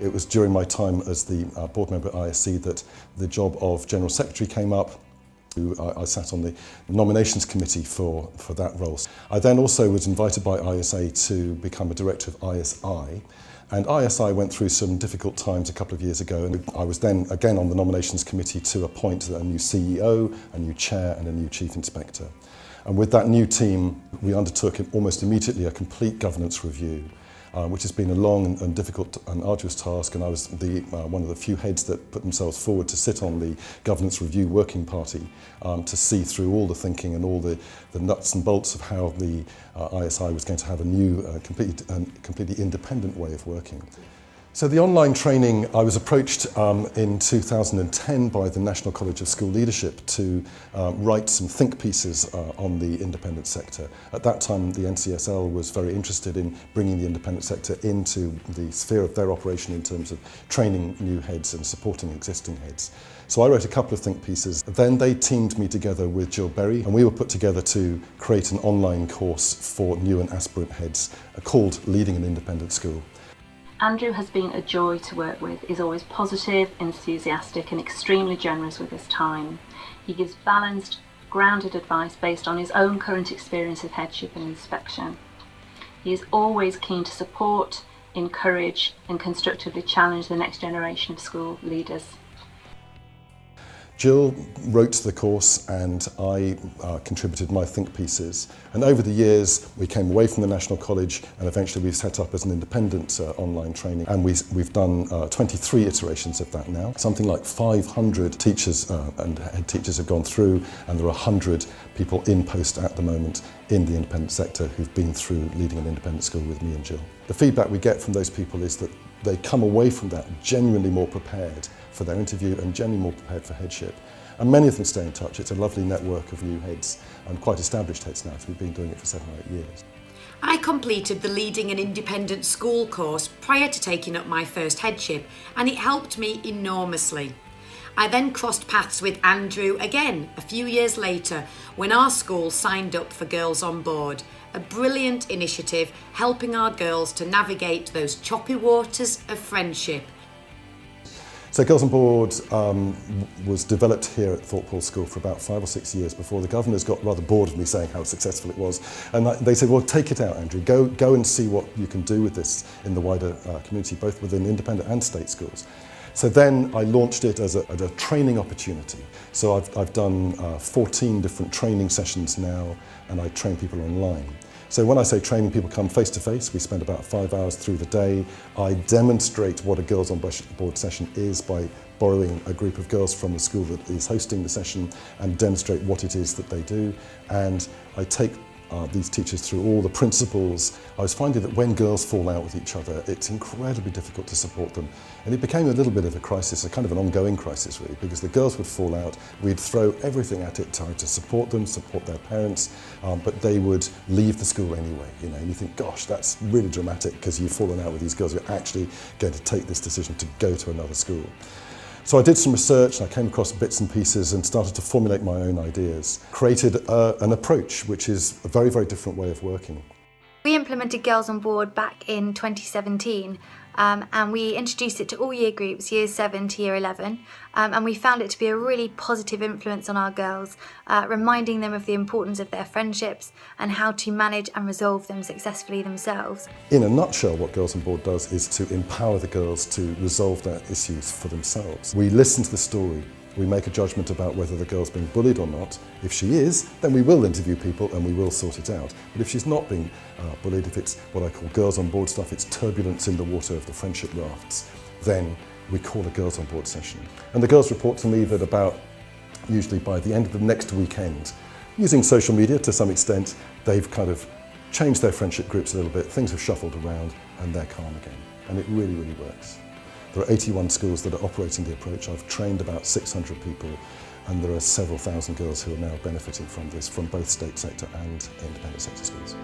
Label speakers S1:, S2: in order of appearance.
S1: It was during my time as the board member at ISC that the job of General Secretary came up. I sat on the nominations committee for that role. I then also was invited by ISA to become a director of ISI. And ISI went through some difficult times a couple of years ago, and I was then again on the nominations committee to appoint a new CEO, a new chair and a new chief inspector. And with that new team, we undertook almost immediately a complete governance review, which has been a long and difficult and arduous task, and I was one of the few heads that put themselves forward to sit on the governance review working party to see through all the thinking and all the nuts and bolts of how the ISI was going to have a new, completely independent way of working. So the online training, I was approached in 2010 by the National College of School Leadership to write some think pieces on the independent sector. At that time, the NCSL was very interested in bringing the independent sector into the sphere of their operation in terms of training new heads and supporting existing heads. So I wrote a couple of think pieces. Then they teamed me together with Jill Berry, and we were put together to create an online course for new and aspirant heads called Leading an Independent School.
S2: Andrew has been a joy to work with. He's always positive, enthusiastic and extremely generous with his time. He gives balanced, grounded advice based on his own current experience of headship and inspection. He is always keen to support, encourage and constructively challenge the next generation of school leaders.
S1: Jill wrote the course and I contributed my think pieces, and over the years we came away from the National College and eventually we set up as an independent online training, and we've done 23 iterations of that now. Something like 500 teachers and head teachers have gone through, and there are 100 people in post at the moment in the independent sector who've been through Leading an Independent School with me and Jill. The feedback we get from those people is that they come away from that genuinely more prepared for their interview and genuinely more prepared for headship. And many of them stay in touch. It's a lovely network of new heads and quite established heads now, so we've been doing it for 7 or 8 years.
S3: I completed the Leading an Independent School course prior to taking up my first headship, and it helped me enormously. I then crossed paths with Andrew again a few years later when our school signed up for Girls on Board, a brilliant initiative helping our girls to navigate those choppy waters of friendship.
S1: So Girls on Board was developed here at Thorpe Hall School for about 5 or 6 years before the governors got rather bored of me saying how successful it was. And they said, well, take it out, Andrew. Go and see what you can do with this in the wider community, both within independent and state schools. So then I launched it as a training opportunity. So I've done 14 different training sessions now, and I train people online. So when I say training, people come face to face. We spend about 5 hours through the day. I demonstrate what a Girls on Board session is by borrowing a group of girls from the school that is hosting the session and demonstrate what it is that they do. And I take these teachers through all the principles. I was finding that when girls fall out with each other, it's incredibly difficult to support them. And it became a little bit of a crisis, a kind of an ongoing crisis really, because the girls would fall out, we'd throw everything at it, try to support them, support their parents, but they would leave the school anyway. You know, and you think, gosh, that's really dramatic because you've fallen out with these girls, you're actually going to take this decision to go to another school. So I did some research and I came across bits and pieces and started to formulate my own ideas. Created an approach which is a very, very different way of working.
S4: We implemented Girls on Board back in 2017 and we introduced it to all year groups, years 7 to year 11, and we found it to be a really positive influence on our girls, reminding them of the importance of their friendships and how to manage and resolve them successfully themselves.
S1: In a nutshell, what Girls on Board does is to empower the girls to resolve their issues for themselves. We listen to the story. We make a judgment about whether the girl's being bullied or not. If she is, then we will interview people and we will sort it out. But if she's not being bullied, if it's what I call Girls on Board stuff, it's turbulence in the water of the friendship rafts, then we call a Girls on Board session. And the girls report to me that usually by the end of the next weekend, using social media to some extent, they've kind of changed their friendship groups a little bit, things have shuffled around and they're calm again. And it really, really works. There are 81 schools that are operating the approach. I've trained about 600 people, and there are several thousand girls who are now benefiting from this from both state sector and independent sector schools.